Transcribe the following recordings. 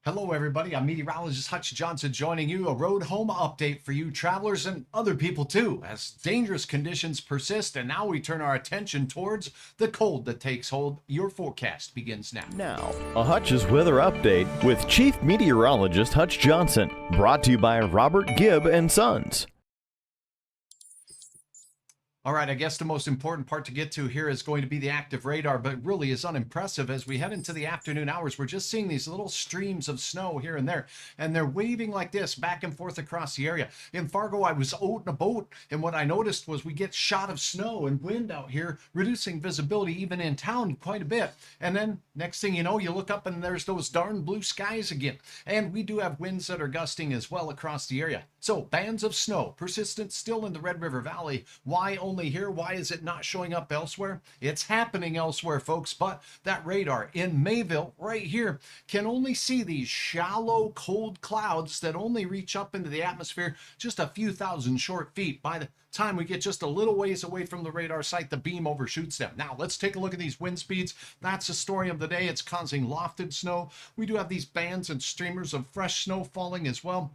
Hello, everybody. I'm meteorologist Hutch Johnson joining you. A road home update for you travelers and other people too, as dangerous conditions persist. And now we turn our attention towards the cold that takes hold. Your forecast begins now. Now, a Hutch's weather update with Chief Meteorologist Hutch Johnson, brought to you by Robert Gibb and Sons. All right, I guess the most important part to get to here is going to be the active radar, but really is unimpressive as we head into the afternoon hours. We're just seeing these little streams of snow here and there, and they're waving like this back and forth across the area. In Fargo, I was out in a boat, and what I noticed was we get shot of snow and wind out here, reducing visibility even in town quite a bit. And then next thing you know, you look up and there's those darn blue skies again. And we do have winds that are gusting as well across the area. So bands of snow, persistent still in the Red River Valley. Why only here? Why is it not showing up elsewhere? It's happening elsewhere, folks, but that radar in Mayville right here can only see these shallow, cold clouds that only reach up into the atmosphere just a few thousand short feet. By the time we get just a little ways away from the radar site, the beam overshoots them. Now, let's take a look at these wind speeds. That's the story of the day. It's causing lofted snow. We do have these bands and streamers of fresh snow falling as well.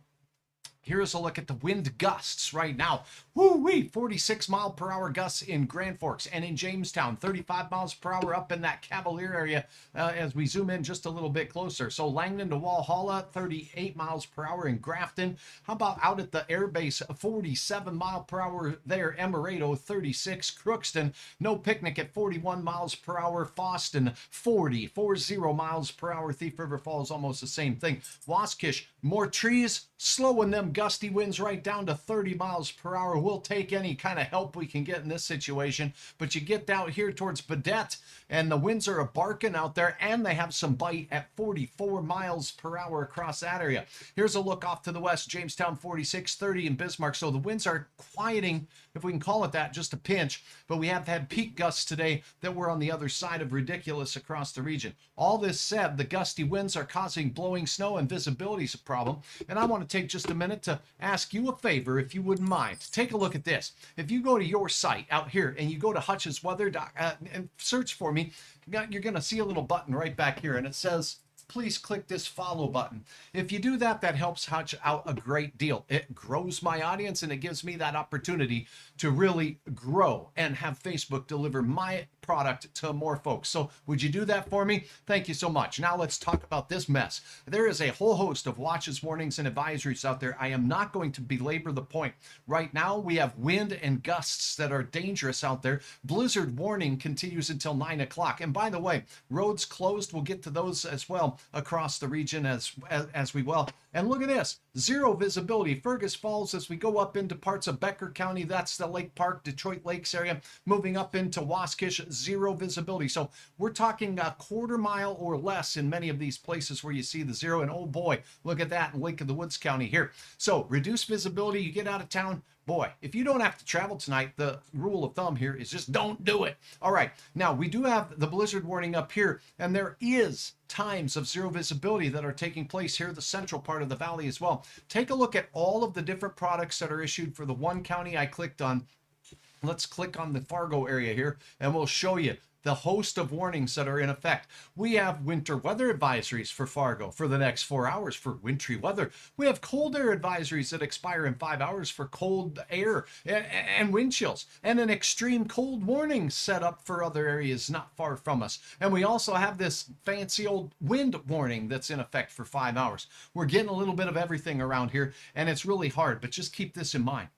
Here's a look at the wind gusts right now. Woo-wee, 46-mile-per-hour gusts in Grand Forks and in Jamestown, 35 miles per hour up in that Cavalier area as we zoom in just a little bit closer. So Langdon to Walhalla, 38 miles per hour in Grafton. How about out at the air base, 47 mile per hour there, Emerado, 36, Crookston, no picnic at 41 miles per hour, Foston, 40 miles per hour, Thief River Falls, almost the same thing. Waskish, more trees, slowing them gusty winds right down to 30 miles per hour. We'll take any kind of help we can get in this situation. But you get down here towards Badette, and the winds are barking out there, and they have some bite at 44 miles per hour across that area. Here's a look off to the west, Jamestown 46, 30 in Bismarck. So the winds are quieting, if we can call it that, just a pinch. But we have had peak gusts today that were on the other side of ridiculous across the region. All this said, the gusty winds are causing blowing snow, and visibility is a problem. And I want to take just a minute to ask you a favor, if you wouldn't mind. Take a look at this. If you go to your site out here and you go to Hutch's Weather and search for me, you're going to see a little button right back here, and it says, please click this follow button. If you do that, that helps Hutch out a great deal. It grows my audience, and it gives me that opportunity to really grow and have Facebook deliver my product to more folks. So would you do that for me? Thank you so much. Now let's talk about this mess. There is a whole host of watches, warnings, and advisories out there. I am not going to belabor the point. Right now, we have wind and gusts that are dangerous out there. Blizzard warning continues until 9 o'clock. And by the way, roads closed. We'll get to those as well across the region as we will. And look at this, zero visibility. Fergus Falls, as we go up into parts of Becker County, that's the Lake Park, Detroit Lakes area, moving up into Waskish, zero visibility. So we're talking a quarter mile or less in many of these places where you see the zero. And oh boy, look at that in Lake of the Woods County here. So reduced visibility, you get out of town. Boy, if you don't have to travel tonight, the rule of thumb here is just don't do it. All right, now we do have the blizzard warning up here, and there is times of zero visibility that are taking place here, the central part of the valley as well. Take a look at all of the different products that are issued for the one county I clicked on. Let's click on the Fargo area here, and we'll show you the host of warnings that are in effect. We have winter weather advisories for Fargo for the next 4 hours for wintry weather. We have cold air advisories that expire in 5 hours for cold air and wind chills, and an extreme cold warning set up for other areas not far from us. And we also have this fancy old wind warning that's in effect for 5 hours. We're getting a little bit of everything around here, and it's really hard, but just keep this in mind.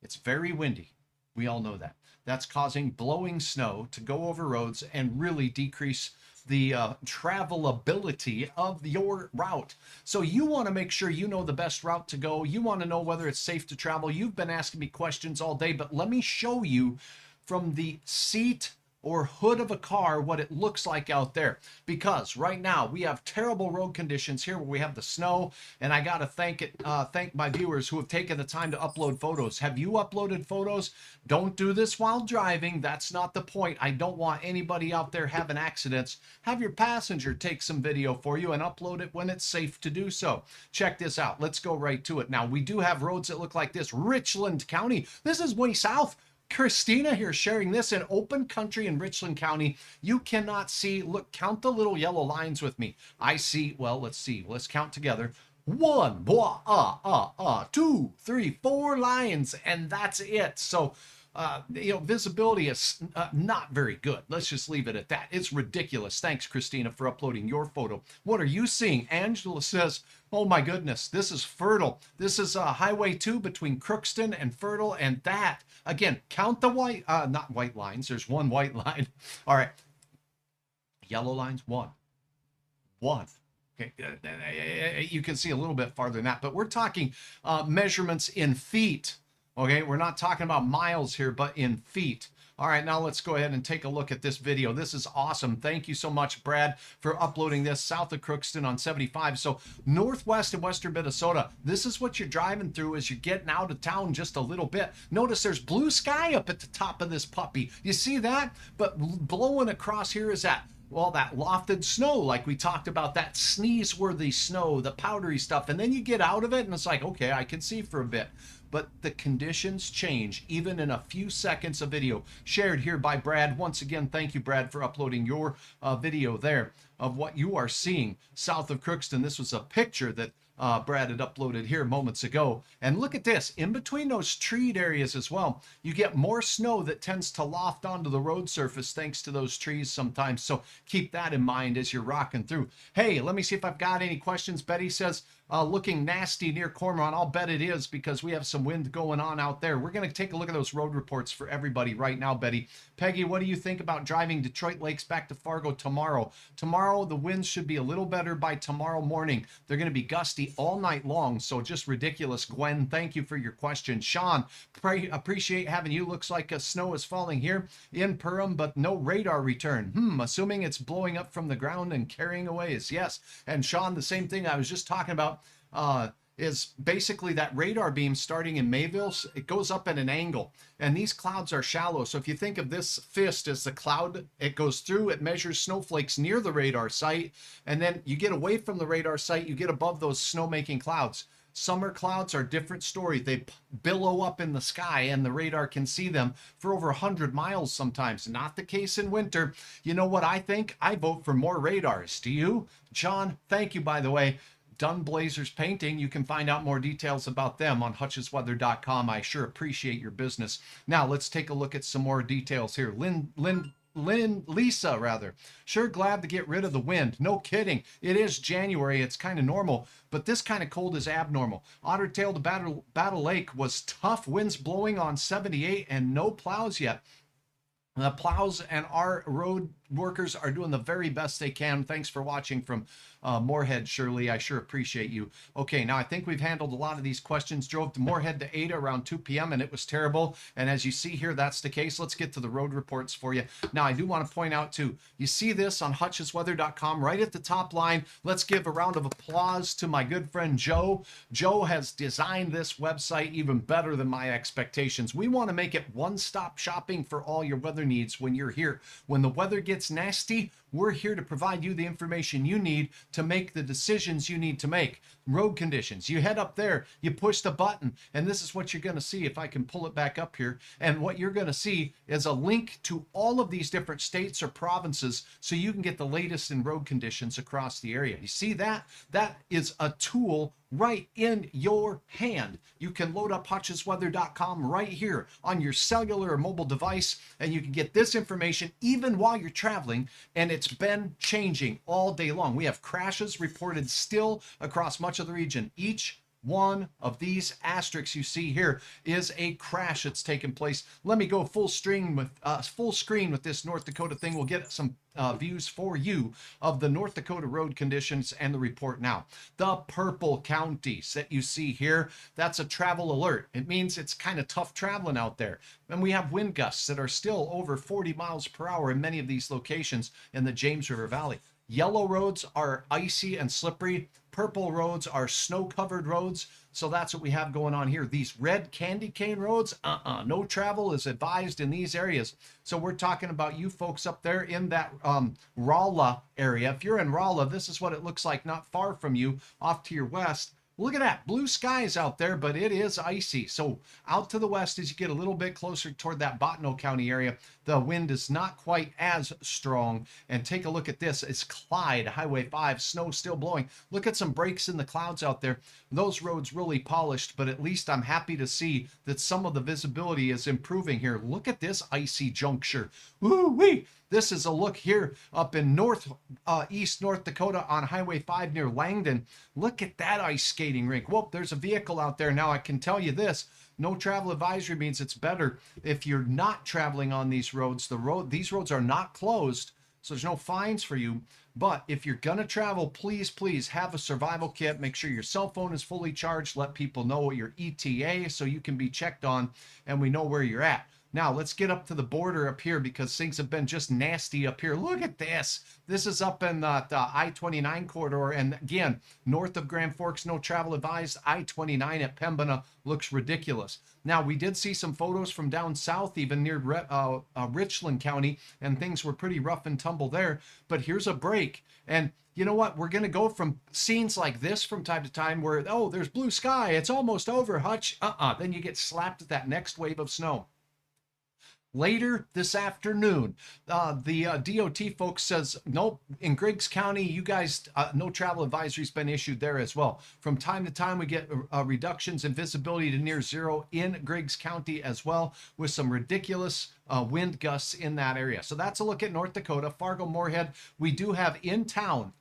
It's very windy. We all know that. That's causing blowing snow to go over roads and really decrease the travelability of your route. So you want to make sure you know the best route to go. You want to know whether it's safe to travel. You've been asking me questions all day, but let me show you from the seat or hood of a car what it looks like out there, because right now we have terrible road conditions here where we have the snow, and I got to thank my viewers who have taken the time to upload photos. Have you uploaded photos? Don't do this while driving. That's not the point. I don't want anybody out there having accidents. Have your passenger take some video for you and upload it when it's safe to do so. Check this out. Let's go right to it. Now, we do have roads that look like this. Richland County, this is way south. Christina here sharing this in open country in Richland County. You cannot see, look, count the little yellow lines with me. I see, well, let's see, let's count together. 1, 2, 3, 4 lines, and that's it. So, visibility is not very good. Let's just leave it at that. It's ridiculous. Thanks, Christina, for uploading your photo. What are you seeing? Angela says, oh my goodness, this is fertile. This is Highway 2 between Crookston and Fertile, and that, again, count the white, not white lines. There's one white line. All right. Yellow lines, 1. Okay, you can see a little bit farther than that, but we're talking measurements in feet. Okay, we're not talking about miles here, but in feet. All right, now let's go ahead and take a look at this video. This is awesome. Thank you so much, Brad, for uploading this south of Crookston on 75. So northwest and western Minnesota, this is what you're driving through as you're getting out of town just a little bit. Notice there's blue sky up at the top of this puppy. You see that? But blowing across here is that, well, that lofted snow, like we talked about, that sneeze-worthy snow, the powdery stuff. And then you get out of it and it's like, okay, I can see for a bit. But the conditions change even in a few seconds of video shared here by Brad. Once again, thank you, Brad, for uploading your video there of what you are seeing south of Crookston. This was a picture that Brad had uploaded here moments ago. And look at this, in between those treed areas as well, you get more snow that tends to loft onto the road surface thanks to those trees sometimes. So keep that in mind as you're rocking through. Hey, let me see if I've got any questions. Betty says, looking nasty near Cormorant. I'll bet it is because we have some wind going on out there. We're going to take a look at those road reports for everybody right now, Betty. Peggy, what do you think about driving Detroit Lakes back to Fargo tomorrow? Tomorrow, the winds should be a little better by tomorrow morning. They're going to be gusty all night long, so just ridiculous. Gwen, thank you for your question. Sean, appreciate having you. Looks like snow is falling here in Perham, but no radar return. Assuming it's blowing up from the ground and carrying away. Yes. And Sean, the same thing I was just talking about. Is basically that radar beam starting in Mayville. It goes up at an angle, and these clouds are shallow. So if you think of this fist as the cloud, it goes through, it measures snowflakes near the radar site, and then you get away from the radar site, you get above those snow-making clouds. Summer clouds are different story. They billow up in the sky and the radar can see them for over 100 miles sometimes. Not the case in winter. You know what I think? I vote for more radars. Do you? John, thank you, by the way. Dunn Blazers Painting. You can find out more details about them on hutchesweather.com. I sure appreciate your business. Now let's take a look at some more details here. Lisa, sure glad to get rid of the wind. No kidding. It is January. It's kind of normal, but this kind of cold is abnormal. Otter Tail to Battle Lake was tough winds blowing on 78 and no plows yet. The plows and our road workers are doing the very best they can. Thanks for watching from Moorhead, Shirley. I sure appreciate you. Okay, now I think we've handled a lot of these questions. Drove to Moorhead to Ada around 2 p.m. and it was terrible. And as you see here, that's the case. Let's get to the road reports for you. Now, I do want to point out too, you see this on hutchesweather.com right at the top line. Let's give a round of applause to my good friend Joe. Joe has designed this website even better than my expectations. We want to make it one-stop shopping for all your weather needs when you're here. When the weather gets nasty, we're here to provide you the information you need to make the decisions you need to make. Road conditions. You head up there, you push the button, and this is what you're going to see if I can pull it back up here. And what you're going to see is a link to all of these different states or provinces so you can get the latest in road conditions across the area. You see that? That is a tool right in your hand. You can load up hutchesweather.com right here on your cellular or mobile device, and you can get this information even while you're traveling, and it's been changing all day long. We have crashes reported still across much of the region. Each one of these asterisks you see here is a crash that's taken place. Let me go full screen with this North Dakota thing. We'll get some views for you of the North Dakota road conditions and the report now. The purple counties that you see here, that's a travel alert. It means it's kind of tough traveling out there. And we have wind gusts that are still over 40 miles per hour in many of these locations in the James River Valley. Yellow roads are icy and slippery. Purple roads are snow-covered roads. So that's what we have going on here. These red candy cane roads, no travel is advised in these areas. So we're talking about you folks up there in that Rolla area. If you're in Rolla, this is what it looks like not far from you off to your west. Look at that, blue skies out there, but it is icy. So out to the west, as you get a little bit closer toward that Bottineau County area, the wind is not quite as strong. And take a look at this. It's Clyde, Highway 5, snow still blowing. Look at some breaks in the clouds out there. Those roads really polished, but at least I'm happy to see that some of the visibility is improving here. Look at this icy juncture. Woo-wee! This is a look here up in east North Dakota on Highway 5 near Langdon. Look at that ice skating rink. Whoop, there's a vehicle out there. Now I can tell you this, no travel advisory means it's better if you're not traveling on these roads. These roads are not closed, so there's no fines for you. But if you're gonna travel, please have a survival kit. Make sure your cell phone is fully charged. Let people know your ETA so you can be checked on and we know where you're at. Now, let's get up to the border up here because things have been just nasty up here. Look at this. This is up in the I-29 corridor. And again, north of Grand Forks, no travel advised. I-29 at Pembina looks ridiculous. Now, we did see some photos from down south, even near Richland County, and things were pretty rough and tumble there. But here's a break. And you know what? We're going to go from scenes like this from time to time where, oh, there's blue sky. It's almost over, Hutch. Then you get slapped with that next wave of snow. Later this afternoon, the DOT folks says, nope, in Griggs County, you guys, no travel advisory's been issued there as well. From time to time, we get reductions in visibility to near zero in Griggs County as well, with some ridiculous wind gusts in that area. So that's a look at North Dakota. Fargo, Moorhead, we do have in town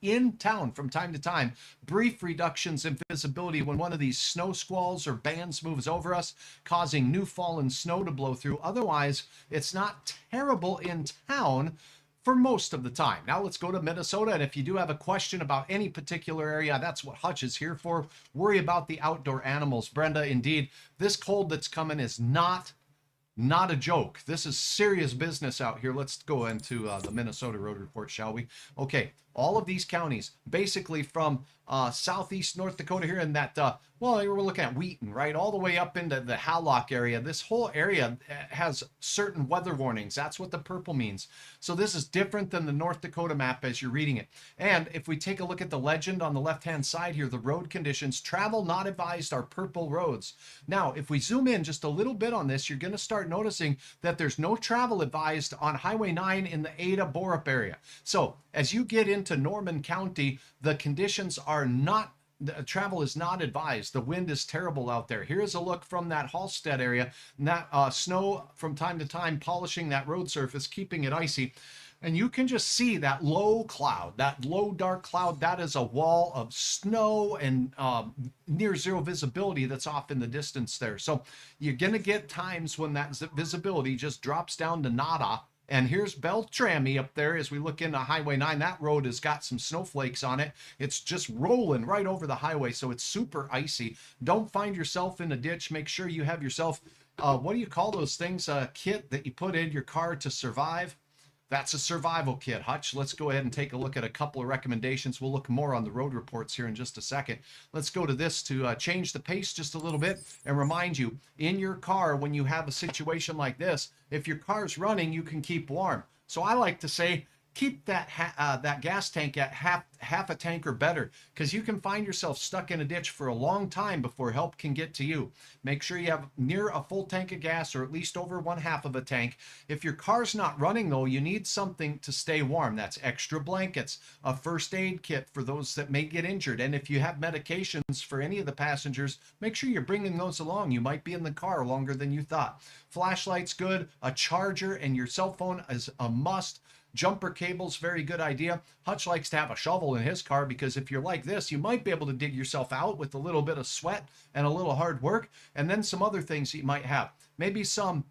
from time to time, brief reductions in visibility when one of these snow squalls or bands moves over us, causing new fallen snow to blow through. Otherwise, it's not terrible in town for most of the time. Now let's go to Minnesota. And if you do have a question about any particular area, that's what Hutch is here for. Worry about the outdoor animals. Brenda, indeed, this cold that's coming is not a joke. This is serious business out here. Let's go into the Minnesota road report, shall we? Okay, all of these counties, basically from southeast North Dakota here in that, well, we're looking at Wheaton, right? All the way up into the Hallock area. This whole area has certain weather warnings. That's what the purple means. So this is different than the North Dakota map as you're reading it. And if we take a look at the legend on the left-hand side here, the road conditions, travel not advised are purple roads. Now, if we zoom in just a little bit on this, you're going to start noticing that there's no travel advised on Highway 9 in the Ada-Borup area. So as you get into Norman County, the conditions are not, travel is not advised. The wind is terrible out there. Here's a look from that Hallstead area, and that snow from time to time polishing that road surface, keeping it icy. And you can just see that low cloud, that low dark cloud. That is a wall of snow and near zero visibility that's off in the distance there. So you're going to get times when that visibility just drops down to nada. And here's Beltrami up there as we look into Highway 9. That road has got some snowflakes on it. It's just rolling right over the highway, so it's super icy. Don't find yourself in a ditch. Make sure you have yourself, what do you call those things, a kit that you put in your car to survive? That's a survival kit, Hutch. Let's go ahead and take a look at a couple of recommendations. We'll look more on the road reports here in just a second. Let's go to this to change the pace just a little bit and remind you, in your car, when you have a situation like this, if your car's running, you can keep warm. So I like to say, keep that that gas tank at half a tank or better, because you can find yourself stuck in a ditch for a long time before help can get to you. Make sure you have near a full tank of gas, or at least over 1/2 of a tank. If your car's not running though, you need something to stay warm. That's extra blankets, a first aid kit for those that may get injured, and if you have medications for any of the passengers, make sure you're bringing those along. You might be in the car longer than you thought. Flashlight's good, a charger and your cell phone is a must. Jumper cables, very good idea. Hutch likes to have a shovel in his car because if you're like this, you might be able to dig yourself out with a little bit of sweat and a little hard work, and then some other things you might have. Maybe some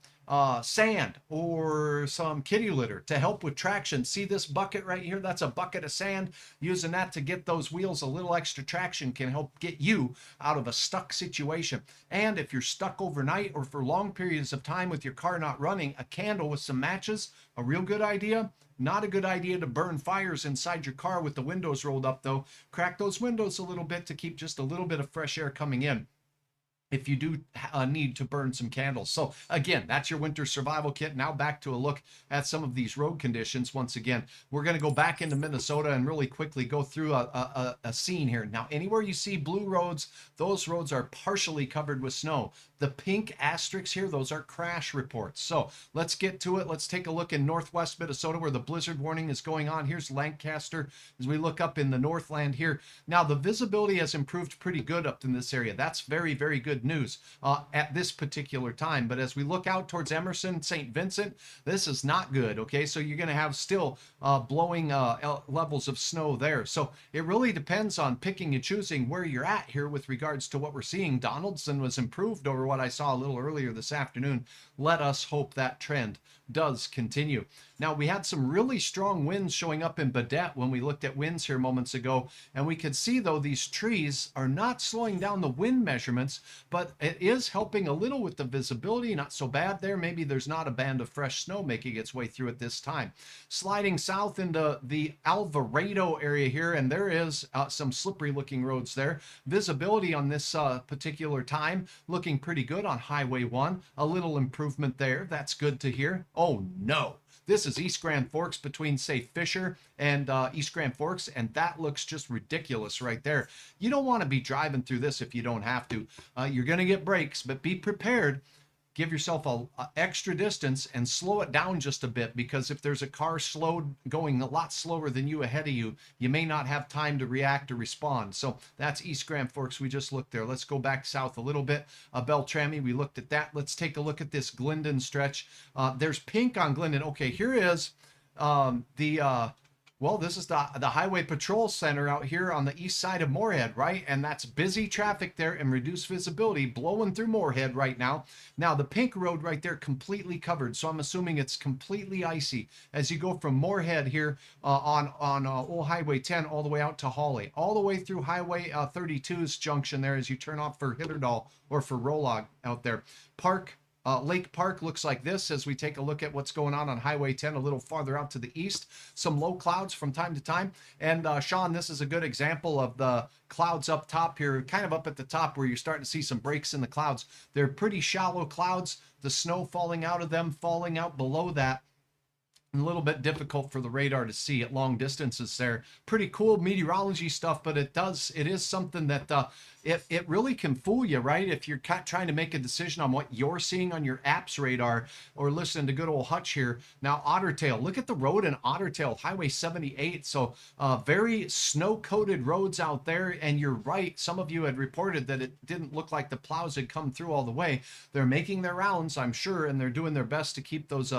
sand or some kitty litter to help with traction. See this bucket right here? That's a bucket of sand. Using that to get those wheels a little extra traction can help get you out of a stuck situation. And if you're stuck overnight or for long periods of time with your car not running, a candle with some matches, a real good idea. Not a good idea to burn fires inside your car with the windows rolled up though. Crack those windows a little bit to keep just a little bit of fresh air coming in. if you do need to burn some candles. So again, that's your winter survival kit. Now back to a look at some of these road conditions. Once again, we're going to go back into Minnesota and really quickly go through a scene here. Now, anywhere you see blue roads, those roads are partially covered with snow. The pink asterisks here, those are crash reports. So let's get to it. Let's take a look in northwest Minnesota where the blizzard warning is going on. Here's Lancaster as we look up in the Northland here. Now, the visibility has improved pretty good up in this area. That's very, very good news at this particular time. But as we look out towards Emerson, St. Vincent, this is not good. Okay, so you're going to have still blowing levels of snow there. So it really depends on picking and choosing where you're at here with regards to what we're seeing. Donaldson was improved over what I saw a little earlier this afternoon. Let us hope that trend does continue. Now, we had some really strong winds showing up in Baudette when we looked at winds here moments ago, and we could see, though, these trees are not slowing down the wind measurements, but it is helping a little with the visibility. Not so bad there. Maybe there's not a band of fresh snow making its way through at this time. Sliding south into the Alvarado area here, and there is some slippery looking roads there. Visibility on this particular time looking pretty good on Highway 1. A little improvement there. That's good to hear. Oh no. This is East Grand Forks between, say, Fisher and East Grand Forks, and that looks just ridiculous right there. You don't want to be driving through this if you don't have to. You're going to get breaks, but be prepared. Give yourself a extra distance and slow it down just a bit, because if there's a car going a lot slower than you ahead of you, you may not have time to react or respond. So that's East Grand Forks. We just looked there. Let's go back south a little bit. Beltrami, we looked at that. Let's take a look at this Glendon stretch. There's pink on Glendon. Okay, here is well, this is the Highway Patrol Center out here on the east side of Moorhead, right? And that's busy traffic there and reduced visibility blowing through Moorhead right now. Now, the pink road right there completely covered, so I'm assuming it's completely icy as you go from Moorhead here on Old Highway 10 all the way out to Hawley, all the way through Highway 32's junction there as you turn off for Hitterdal or for Rolog out there. Lake Park looks like this as we take a look at what's going on Highway 10 a little farther out to the east. Some low clouds from time to time. And Sean, this is a good example of the clouds up top here, kind of up at the top where you're starting to see some breaks in the clouds. They're pretty shallow clouds. The snow falling out of them, falling out below that. A little bit difficult for the radar to see at long distances there. Pretty cool meteorology stuff, but it is something that it really can fool you, right? If you're trying to make a decision on what you're seeing on your app's radar or listening to good old Hutch here. Now, Ottertail, look at the road in Ottertail, Highway 78. So very snow-coated roads out there. And you're right, some of you had reported that it didn't look like the plows had come through all the way. They're making their rounds, I'm sure, and they're doing their best to keep those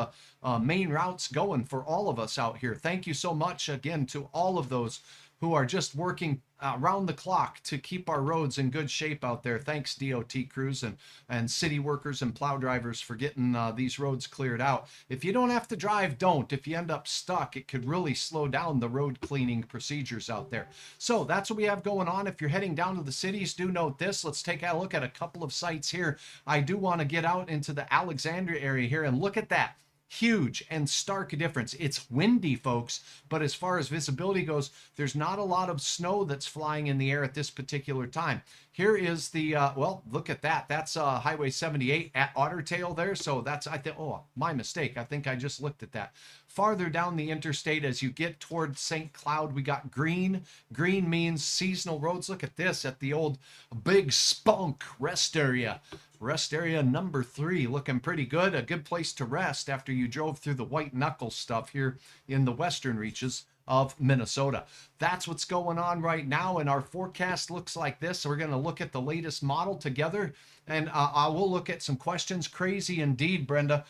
main routes going for all of us out here. Thank you so much again to all of those who are just working around the clock to keep our roads in good shape out there. Thanks, DOT crews and city workers and plow drivers for getting these roads cleared out. If you don't have to drive, don't. If you end up stuck, it could really slow down the road cleaning procedures out there. So that's what we have going on. If you're heading down to the cities, do note this. Let's take a look at a couple of sites here. I do want to get out into the Alexandria area here and look at that. Huge and stark difference. It's windy, folks, but as far as visibility goes, there's not a lot of snow that's flying in the air at this particular time. Here is the, well, look at that. That's Highway 78 at Ottertail there. So that's, I think, oh, my mistake. I think I just looked at that. Farther down the interstate as you get toward St. Cloud, we got green. Green means seasonal roads. Look at this at the old Big Spunk rest area. Rest area number 3, looking pretty good. A good place to rest after you drove through the white knuckle stuff here in the western reaches of Minnesota. That's what's going on right now, and our forecast looks like this. So we're going to look at the latest model together, and I will look at some questions. Crazy indeed, Brenda.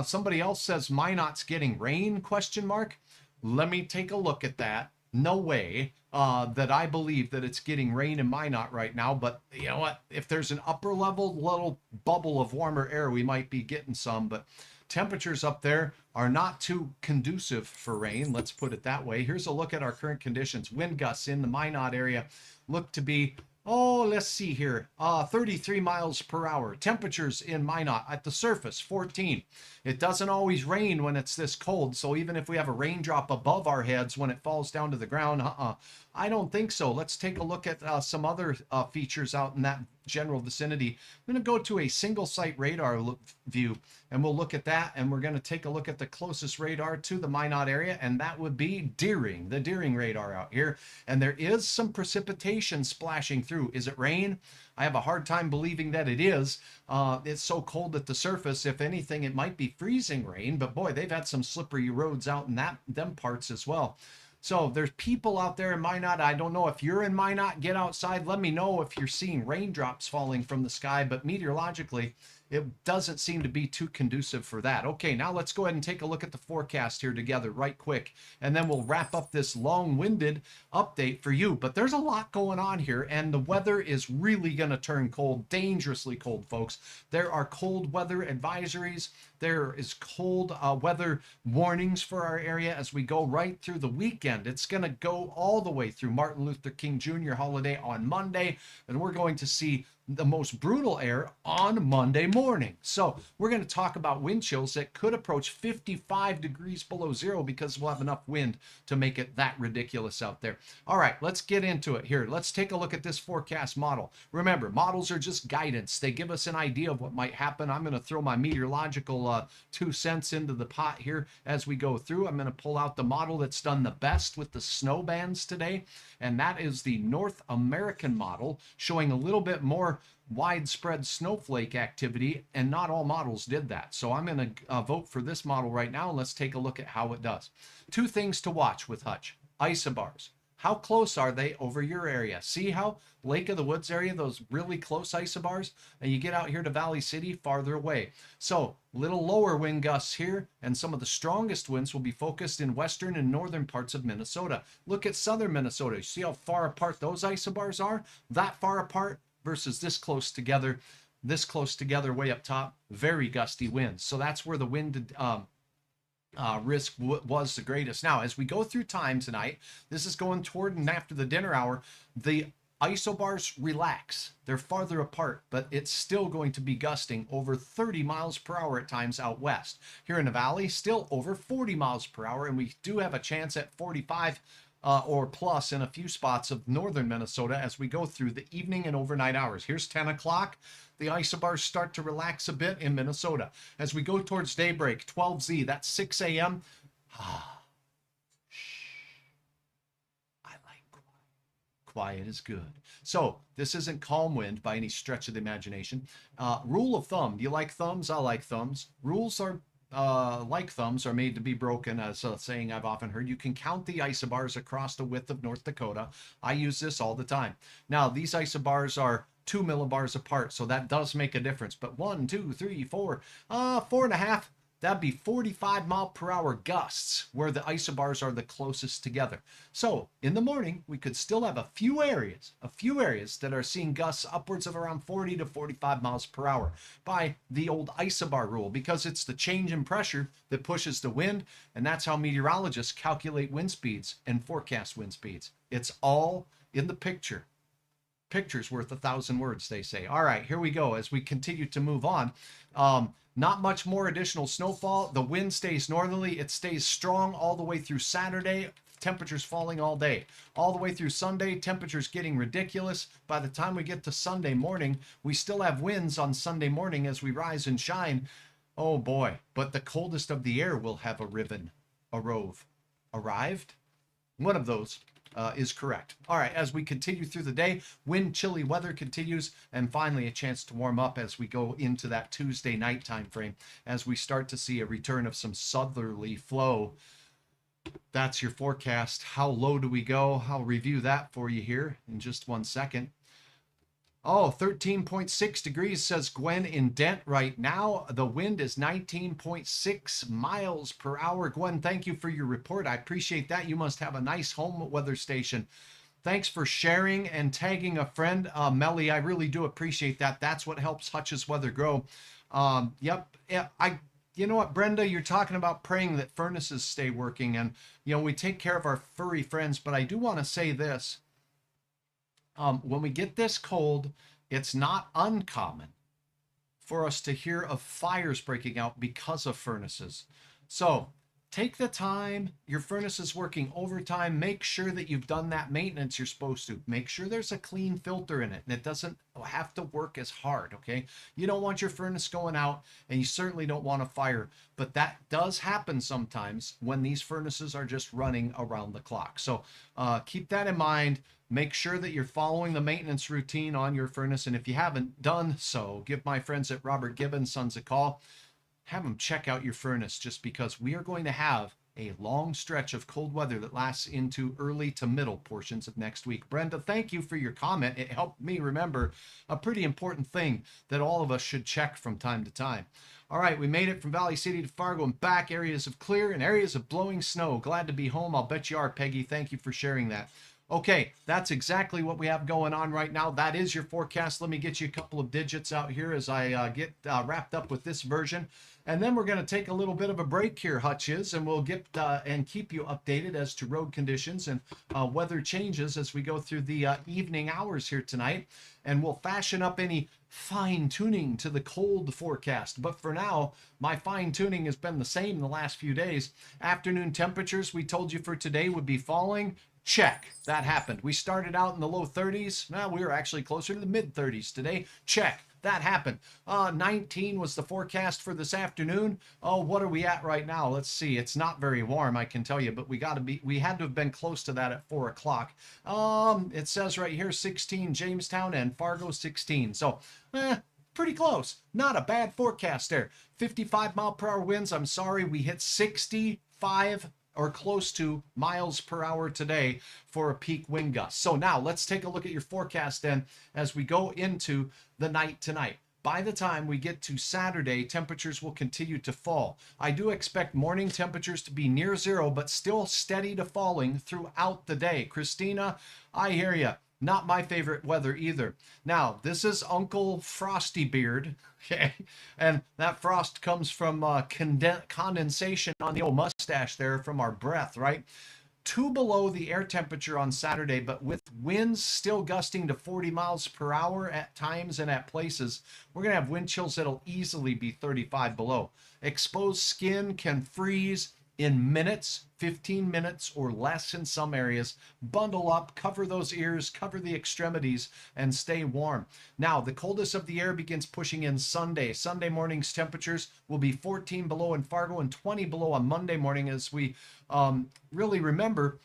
Somebody else says Minot's getting rain, question mark. Let me take a look at that. No way that I believe that it's getting rain in Minot right now, but you know what? If there's an upper level little bubble of warmer air, we might be getting some, but temperatures up there are not too conducive for rain. Let's put it that way. Here's a look at our current conditions. Wind gusts in the Minot area look to be, oh, let's see here, 33 miles per hour. Temperatures in Minot at the surface, 14. It doesn't always rain when it's this cold, so even if we have a raindrop above our heads when it falls down to the ground, I don't think so. Let's take a look at some other features out in that general vicinity. I'm going to go to a single site radar view, and we'll look at that, and we're going to take a look at the closest radar to the Minot area, and that would be Deering, the Deering radar out here. And there is some precipitation splashing through. Is it rain? I have a hard time believing that it is. It's so cold at the surface. If anything, it might be freezing rain, but boy, they've had some slippery roads out in them parts as well. So there's people out there in Minot. I don't know if you're in Minot. Get outside. Let me know if you're seeing raindrops falling from the sky. But meteorologically, it doesn't seem to be too conducive for that. Okay, now let's go ahead and take a look at the forecast here together right quick. And then we'll wrap up this long-winded update for you. But there's a lot going on here. And the weather is really going to turn cold, dangerously cold, folks. There are cold weather advisories. There is cold weather warnings for our area as we go right through the weekend. It's going to go all the way through Martin Luther King Jr. holiday on Monday, and we're going to see the most brutal air on Monday morning. So we're going to talk about wind chills that could approach 55 degrees below zero because we'll have enough wind to make it that ridiculous out there. All right, let's get into it here. Let's take a look at this forecast model. Remember, models are just guidance. They give us an idea of what might happen. I'm going to throw my meteorological 2 cents into the pot here as we go through. I'm going to pull out the model that's done the best with the snow bands today, and that is the North American model, showing a little bit more widespread snowflake activity, and not all models did that. So I'm going to vote for this model right now, and let's take a look at how it does. 2 things to watch with Hutch. Isobars. How close are they over your area? See how Lake of the Woods area, those really close isobars, and you get out here to Valley City, farther away. So little lower wind gusts here, and some of the strongest winds will be focused in western and northern parts of Minnesota. Look at southern Minnesota. You see how far apart those isobars are? That far apart versus this close together way up top. Very gusty winds. So that's where the wind risk was the greatest. Now, as we go through time tonight, this is going toward and after the dinner hour, the isobars relax. They're farther apart, but it's still going to be gusting over 30 miles per hour at times out west. Here in the valley, still over 40 miles per hour, and we do have a chance at 45 or plus in a few spots of northern Minnesota as we go through the evening and overnight hours. Here's 10 o'clock. The isobars start to relax a bit in Minnesota. As we go towards daybreak, 12Z, that's 6 a.m. I like quiet. Quiet is good. So this isn't calm wind by any stretch of the imagination. Rule of thumb. Do you like thumbs? I like thumbs. Rules are like thumbs are made to be broken, as a saying I've often heard. You can count the isobars across the width of North Dakota. I use this all the time. Now, these isobars are 2 millibars apart, so that does make a difference. But 1, 2, 3, 4, 4.5, that'd be 45 mile per hour gusts where the isobars are the closest together. So in the morning, we could still have a few areas that are seeing gusts upwards of around 40 to 45 miles per hour by the old isobar rule, because it's the change in pressure that pushes the wind, and that's how meteorologists calculate wind speeds and forecast wind speeds. It's all in the picture. Picture's worth 1,000 words, they say. All right, here we go as we continue to move on. Not much more additional snowfall. The wind stays northerly. It stays strong all the way through Saturday. Temperatures falling all day. All the way through Sunday, temperatures getting ridiculous. By the time we get to Sunday morning, we still have winds on Sunday morning as we rise and shine. Oh boy, but the coldest of the air will have arrived. One of those is correct. All right, as we continue through the day, wind chilly weather continues, and finally a chance to warm up as we go into that Tuesday night time frame, as we start to see a return of some southerly flow. That's your forecast. How low do we go? I'll review that for you here in just 1 second. Oh, 13.6 degrees, says Gwen in Dent right now. The wind is 19.6 miles per hour. Gwen, thank you for your report. I appreciate that. You must have a nice home weather station. Thanks for sharing and tagging a friend. Melly, I really do appreciate that. That's what helps Hutch's weather grow. Yep. You know what, Brenda, you're talking about praying that furnaces stay working, and, you know, we take care of our furry friends, but I do want to say this. When we get this cold, it's not uncommon for us to hear of fires breaking out because of furnaces. So take the time. Your furnace is working overtime. Make sure that you've done that maintenance you're supposed to. Make sure there's a clean filter in it and it doesn't have to work as hard, okay? You don't want your furnace going out, and you certainly don't want a fire, but that does happen sometimes when these furnaces are just running around the clock. So keep that in mind. Make sure that you're following the maintenance routine on your furnace, and if you haven't done so, give my friends at Robert Gibb & Sons a call. Have them check out your furnace, just because we are going to have a long stretch of cold weather that lasts into early to middle portions of next week. Brenda, thank you for your comment. It helped me remember a pretty important thing that all of us should check from time to time. All right, we made it from Valley City to Fargo and back. Areas of clear and areas of blowing snow. Glad to be home. I'll bet you are, Peggy. Thank you for sharing that. Okay, that's exactly what we have going on right now. That is your forecast. Let me get you a couple of digits out here as I get wrapped up with this version. And then we're going to take a little bit of a break here, Hutches, and we'll get and keep you updated as to road conditions and weather changes as we go through the evening hours here tonight. And we'll fashion up any fine tuning to the cold forecast. But for now, my fine tuning has been the same the last few days. Afternoon temperatures we told you for today would be falling. Check. That happened. We started out in the low 30s. Now we were actually closer to the mid 30s today. Check. That happened. 19 was the forecast for this afternoon. Oh, what are we at right now? Let's see. It's not very warm, I can tell you, but we had to have been close to that at 4 o'clock. It says right here 16 Jamestown and Fargo 16. So, pretty close. Not a bad forecast there. 55 mile per hour winds. I'm sorry, we hit 65 or close to miles per hour today for a peak wind gust. So now let's take a look at your forecast then as we go into the night tonight. By the time we get to Saturday, temperatures will continue to fall. I do expect morning temperatures to be near zero, but still steady to falling throughout the day. Christina, I hear you. Not my favorite weather either. Now, this is Uncle Frosty Beard, okay? And that frost comes from condensation on the old mustache there from our breath, right? 2 below the air temperature on Saturday, but with winds still gusting to 40 miles per hour at times and at places, we're going to have wind chills that'll easily be 35 below. Exposed skin can freeze in minutes, 15 minutes or less in some areas. Bundle up, cover those ears, cover the extremities, and stay warm. Now, the coldest of the air begins pushing in Sunday. Sunday morning's temperatures will be 14 below in Fargo and 20 below on Monday morning, as we really remember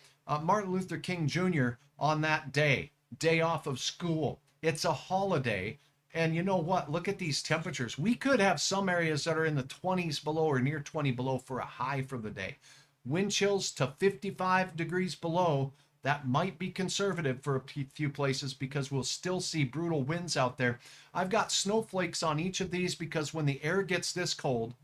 Martin Luther King Jr. on that day off of school. It's a holiday. And you know what? Look at these temperatures. We could have some areas that are in the 20s below or near 20 below for a high for the day. Wind chills to 55 degrees below. That might be conservative for a few places because we'll still see brutal winds out there. I've got snowflakes on each of these because when the air gets this cold,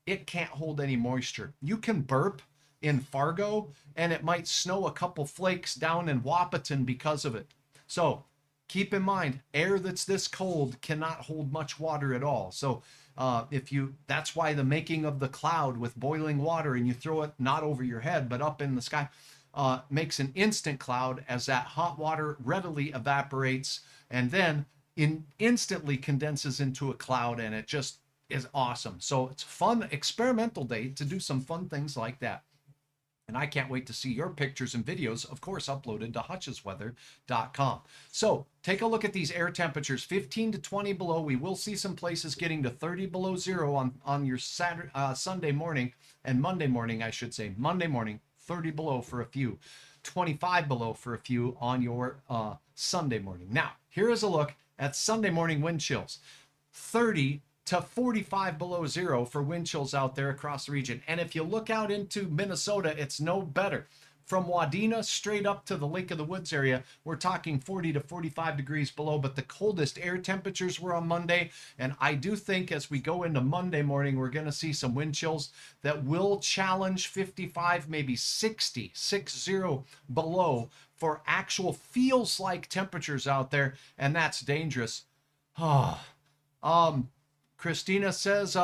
it can't hold any moisture. You can burp in Fargo and it might snow a couple flakes down in Wahpeton because of it. So keep in mind, air that's this cold cannot hold much water at all. So that's why the making of the cloud with boiling water and you throw it not over your head, but up in the sky, makes an instant cloud as that hot water readily evaporates and then instantly condenses into a cloud, and it just is awesome. So it's a fun experimental day to do some fun things like that. And I can't wait to see your pictures and videos, of course, uploaded to hutchesweather.com. So take a look at these air temperatures, 15 to 20 below. We will see some places getting to 30 below zero on your Sunday morning and Monday morning, I should say. Monday morning, 30 below for a few, 25 below for a few on your Sunday morning. Now, here is a look at Sunday morning wind chills. 30 to 45 below zero for wind chills out there across the region. And if you look out into Minnesota, it's no better. From Wadena straight up to the Lake of the Woods area, we're talking 40 to 45 degrees below, but the coldest air temperatures were on Monday. And I do think as we go into Monday morning, we're going to see some wind chills that will challenge 55, maybe 60 below for actual feels like temperatures out there. And that's dangerous. Christina says,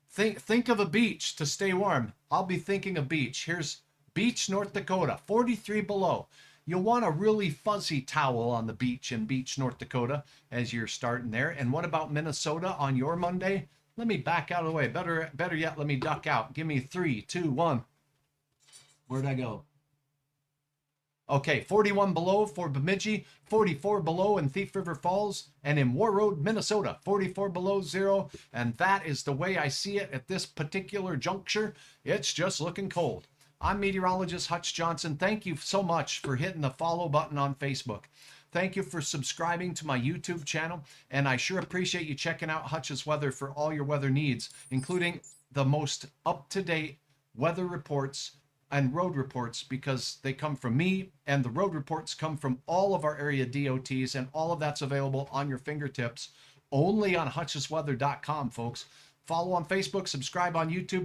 think of a beach to stay warm. I'll be thinking of beach. Here's Beach, North Dakota, 43 below. You'll want a really fuzzy towel on the beach in Beach, North Dakota as you're starting there. And what about Minnesota on your Monday? Let me back out of the way. Better yet, let me duck out. Give me 3, 2, 1. Where'd I go? Okay, 41 below for Bemidji, 44 below in Thief River Falls, and in War Road, Minnesota, 44 below zero. And that is the way I see it at this particular juncture. It's just looking cold. I'm meteorologist Hutch Johnson. Thank you so much for hitting the follow button on Facebook. Thank you for subscribing to my YouTube channel. And I sure appreciate you checking out Hutch's Weather for all your weather needs, including the most up-to-date weather reports and road reports, because they come from me, and the road reports come from all of our area DOTs, and all of that's available on your fingertips only on hutchesweather.com, folks. Follow on Facebook, subscribe on YouTube.